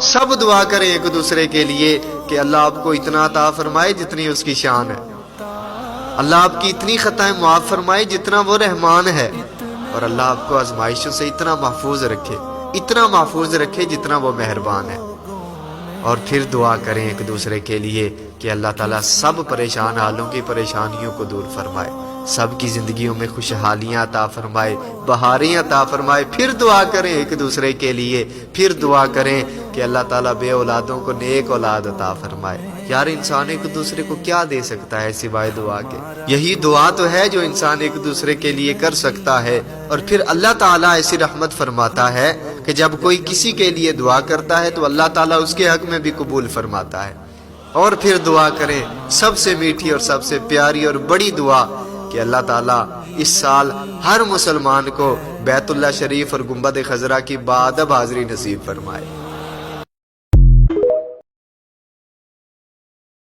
سب دعا کریں ایک دوسرے کے لیے کہ اللہ آپ کو اتنا عطا فرمائے جتنی اس کی شان ہے، اللہ آپ کی اتنی خطائیں معاف فرمائے جتنا وہ رحمان ہے، اور اللہ آپ کو آزمائشوں سے اتنا محفوظ رکھے جتنا وہ مہربان ہے۔ اور پھر دعا کریں ایک دوسرے کے لیے کہ اللہ تعالیٰ سب پریشان حالوں کی پریشانیوں کو دور فرمائے، سب کی زندگیوں میں خوشحالیاں عطا فرمائے، بہاریں عطا فرمائے۔ پھر دعا کریں ایک دوسرے کے لیے، پھر دعا کریں کہ اللہ تعالیٰ بے اولادوں کو نیک اولاد عطا فرمائے۔ یار انسان ایک دوسرے کو کیا دے سکتا ہے سوائے دعا کے؟ یہی دعا تو ہے جو انسان ایک دوسرے کے لیے کر سکتا ہے۔ اور پھر اللہ تعالیٰ ایسی رحمت فرماتا ہے کہ جب کوئی کسی کے لیے دعا کرتا ہے تو اللہ تعالیٰ اس کے حق میں بھی قبول فرماتا ہے۔ اور پھر دعا کریں سب سے میٹھی اور سب سے پیاری اور بڑی دعا کہ اللہ تعالیٰ اس سال ہر مسلمان کو بیت اللہ شریف اور گنبد خضرا کی باادب حاضری نصیب فرمائے۔